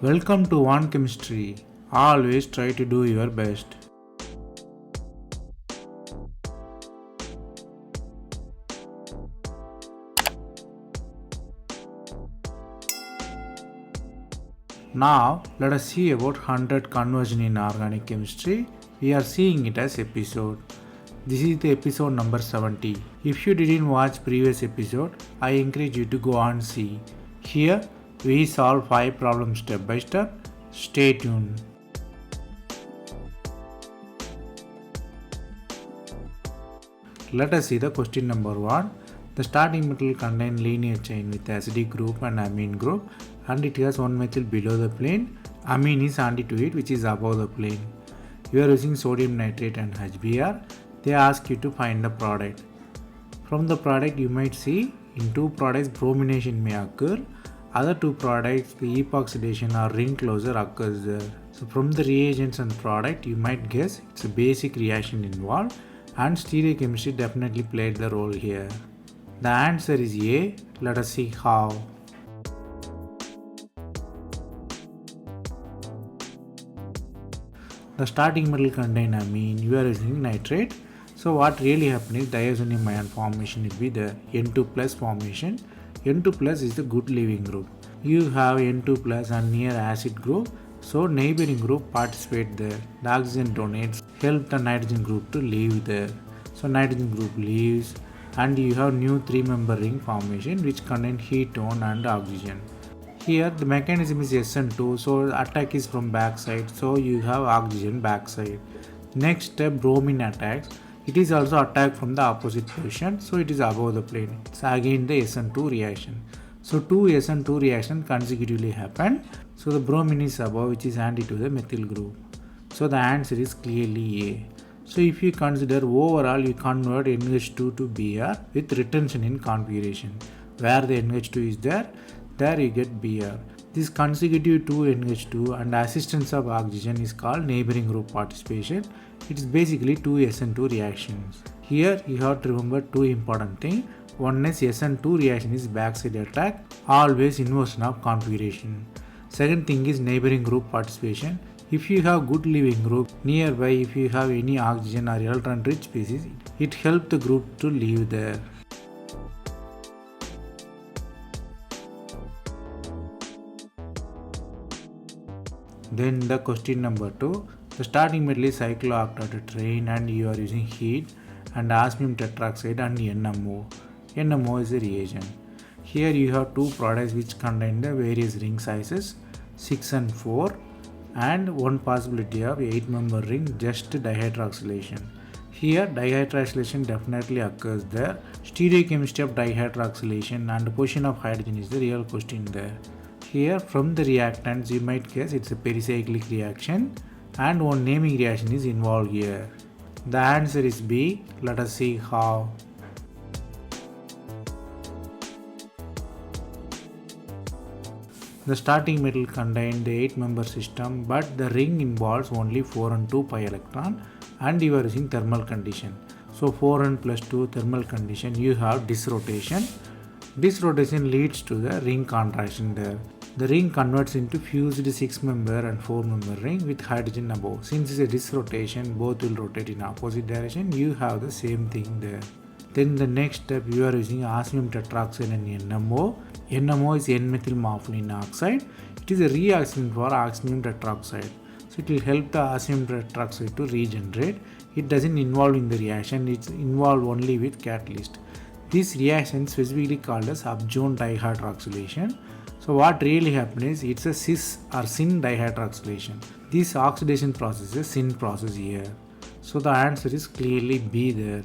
Welcome to One Chemistry. Always try to do your best. Now, let us see about 100 conversion in organic chemistry. We are seeing it as episode. This is the episode number 70. If you didn't watch previous episode, I encourage you to go and see. Here, we solve 5 problems step by step. Stay tuned. Let us see the question number 1. The starting metal contains linear chain with acidic group and amine group, and it has one methyl below the plane. Amine is anti to it, which is above the plane. You are using sodium nitrate and HBr. They ask you to find the product. From the product, you might see in 2 products bromination may occur. Other 2 products, the epoxidation or ring closure occurs there. So from the reagents and product, you might guess it's a basic reaction involved, and stereochemistry definitely played the role here. The answer is A. Let us see how. The starting metal contain amine, you are using nitrate. So what really happens is diazonium ion formation will be the N2 plus formation. N2 plus is the good leaving group. You have N2 plus and near acid group, so neighboring group participate there. The oxygen donates help the nitrogen group to leave there. So nitrogen group leaves and you have new 3-member ring formation which contain ketone and oxygen. Here the mechanism is SN2, so attack is from backside, so you have oxygen backside. Next step, bromine attacks. It is also attacked from the opposite position, so it is above the plane. It's again the SN2 reaction. So 2 SN2 reactions consecutively happen. So the bromine is above, which is anti to the methyl group. So the answer is clearly A. So if you consider overall, you convert NH2 to Br with retention in configuration. Where the NH2 is there you get Br. This consecutive 2 NH2 and assistance of oxygen is called neighboring group participation. It is basically 2 SN2 reactions. Here you have to remember 2 important things. One is SN2 reaction is backside attack, always inversion of configuration. Second thing is neighboring group participation. If you have good leaving group nearby, if you have any oxygen or electron rich species, it helps the group to leave there. Then the question number 2. The starting metal is cyclooctatetraene and you are using heat and osmium tetroxide and NMO. NMO is a reagent. Here you have 2 products which contain the various ring sizes 6 and 4 and one possibility of 8-member ring just dihydroxylation. Here dihydroxylation definitely occurs there. Stereochemistry of dihydroxylation and position of hydrogen is the real question there. Here from the reactants you might guess it's a pericyclic reaction and one naming reaction is involved here. The answer is B. Let us see how. The starting metal contains the 8-member system, but the ring involves only 4 and 2 pi electron and you are using thermal condition. So 4 and plus 2 thermal condition, you have disrotation. Disrotation leads to the ring contraction there. The ring converts into fused 6-member and 4-member ring with hydrogen above. Since it's a disrotation, both will rotate in opposite direction. You have the same thing there. Then the next step, you are using osmium tetroxide and NMO. NMO is N-methyl morpholine oxide. It is a reoxidant for osmium tetroxide. So it will help the osmium tetroxide to regenerate. It doesn't involve in the reaction. It's involved only with catalyst. This reaction is specifically called as upzone dihydroxylation. So what really happens is it's a cis or syn dihydroxylation. This oxidation process is a syn process here. So the answer is clearly B there.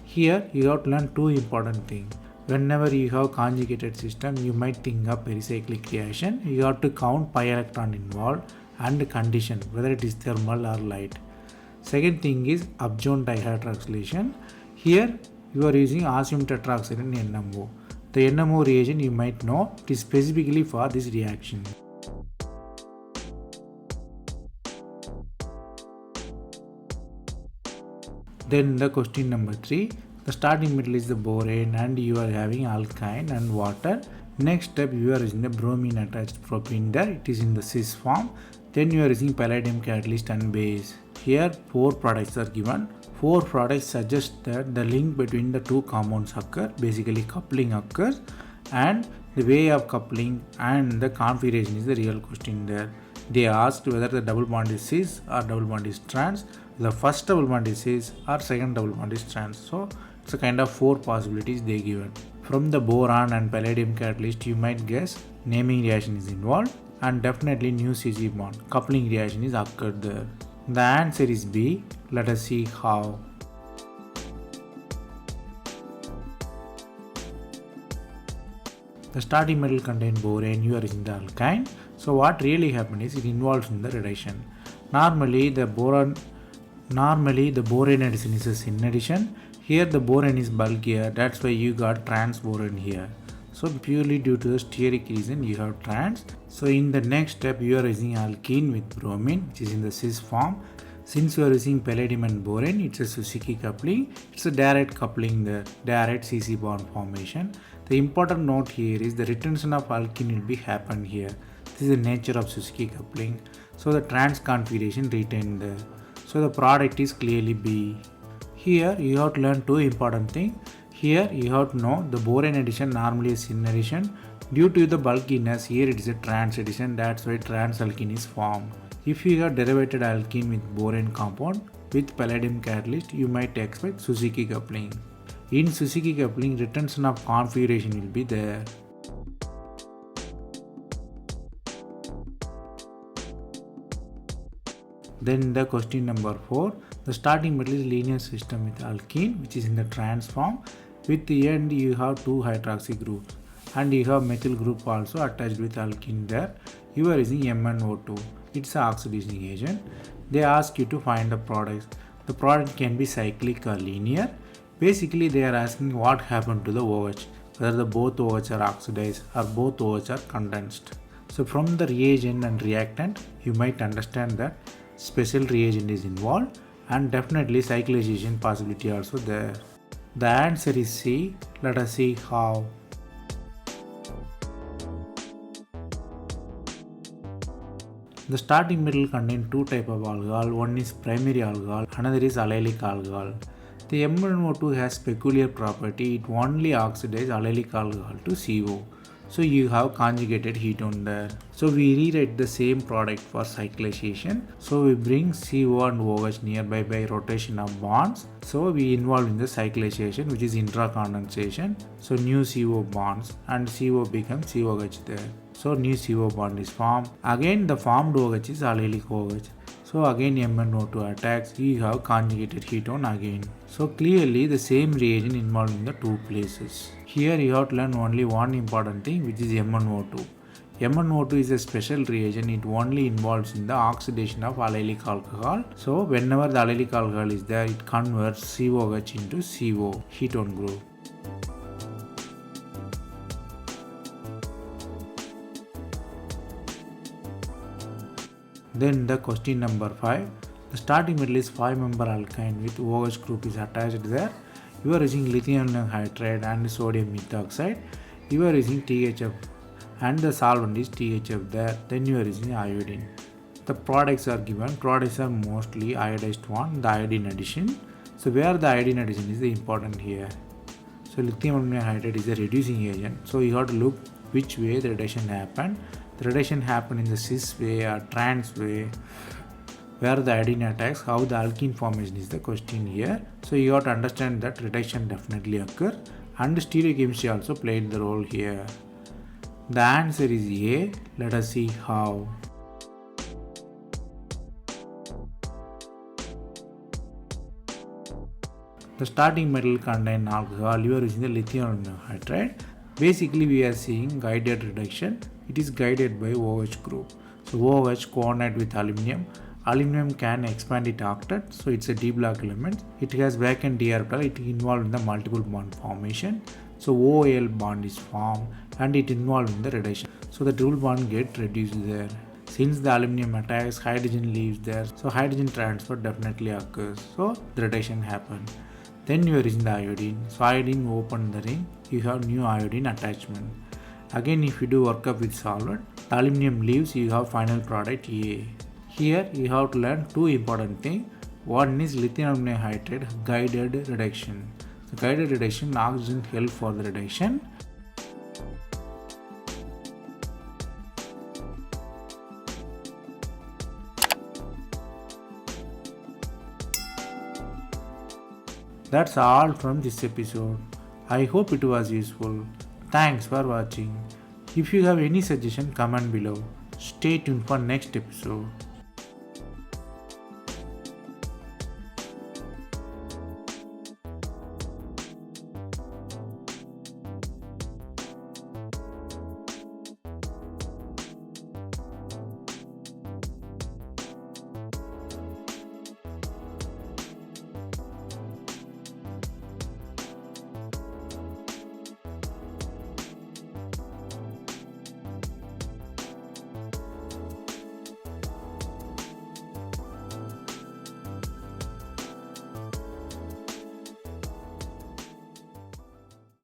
Here you have to learn 2 important things. Whenever you have conjugated system, you might think of pericyclic reaction. You have to count pi electron involved and the condition, whether it is thermal or light. Second thing is upzone dihydroxylation. Here you are using osmium tetroxide and NMO. The NMO reagent you might know, it is specifically for this reaction. Then the question number 3. The starting metal is the borane and you are having alkyne and water Next step, you are using the bromine attached propene there. It is in the cis form. Then you are using palladium catalyst and base. Here 4 products are given. 4 products suggest that the link between the two compounds occur, basically coupling occurs, and the way of coupling and the configuration is the real question there. They asked whether the double bond is cis or double bond is trans. The first double bond is cis or second double bond is trans. So it's a kind of 4 possibilities they given. From the boron and palladium catalyst, you might guess naming reaction is involved, and definitely new CC bond coupling reaction is occurred there. The answer is B. Let us see how. The starting metal contains boron, you are using the alkyne. So what really happened is it involves in the reduction. Normally the boron addition is a syn addition. Here the boron is bulkier, that's why you got trans boron here. So purely due to the steric reason you have trans. So in the next step you are using alkene with bromine, which is in the cis form. Since you are using palladium and boron, it's a Suzuki coupling. It's a direct coupling, the direct CC bond formation. The important note here is the retention of alkene will be happen here. This is the nature of Suzuki coupling. So the trans configuration retained there. So the product is clearly B. Here you have to learn two important things. Here you have to know the boron addition normally is syn addition. Due to the bulkiness, here it is a trans addition, that's why trans alkene is formed. If you have derivated alkene with boron compound with palladium catalyst, you might expect Suzuki coupling. In Suzuki coupling, retention of configuration will be there. Then the question number 4. The starting metal is linear system with alkene, which is in the trans form. With the end you have 2 hydroxy groups and you have methyl group also attached with alkene there. You are using MnO2. It's an oxidizing agent. They ask you to find the products. The product can be cyclic or linear. Basically they are asking what happened to the OH, whether the both OH are oxidized or both OH are condensed. So from the reagent and reactant you might understand that special reagent is involved and definitely cyclization possibility also there. The answer is C. Let us see how. The starting metal contains 2 types of alcohol. One is primary alcohol, another is allylic alcohol. The MnO2 has peculiar property, it only oxidizes allylic alcohol to CO. So you have conjugated ketone there. So we rewrite the same product for cyclization. So we bring CO and OH nearby by rotation of bonds. So we involve in the cyclization, which is intracondensation. So new CO bonds and CO becomes COH there. So new CO bond is formed. Again the formed OH is allylic OH. So again MnO2 attacks, you have conjugated ketone again. So clearly the same reagent involved in the 2 places. Here you have to learn only one important thing, which is MnO2. MnO2 is a special reagent, it only involves in the oxidation of allylic alcohol. So whenever the allylic alcohol is there, it converts COH into CO, ketone group. Then the question number 5. The starting metal is 5-member alkyne with OH group is attached there. You are using lithium hydride and sodium methoxide. You are using THF and the solvent is THF there. Then you are using iodine. The products are given. Products are mostly iodized one, the iodine addition. So where the iodine addition is the important here. So lithium aluminum hydride is a reducing agent. So you have to look which way the reduction happened. The reduction happened in the cis way or trans way. Where the iodine attacks, how the alkene formation is the question here. So you have to understand that reduction definitely occurs and stereochemistry also played the role here. The answer is A. Let us see how. The starting metal contains alcohol, you are using the lithium aluminum hydride. Basically we are seeing guided reduction. It is guided by OH group. So OH coordinate with aluminum. Aluminum can expand its octet, so it's a D block element. It has vacant d orbital, it involved in the multiple bond formation. So OAL bond is formed and it involved in the reduction. So the double bond get reduced there. Since the aluminum attacks, hydrogen leaves there, so hydrogen transfer definitely occurs. So the reduction happens. Then you are using the iodine. So iodine open the ring, you have new iodine attachment. Again, if you do workup with solvent, the aluminum leaves, you have final product A. Here you have to learn two important things. One is lithium aluminum hydride guided reduction. The guided reduction, oxygen help for the reduction. That's all from this episode. I hope it was useful. Thanks for watching. If you have any suggestion, comment below. Stay tuned for next episode.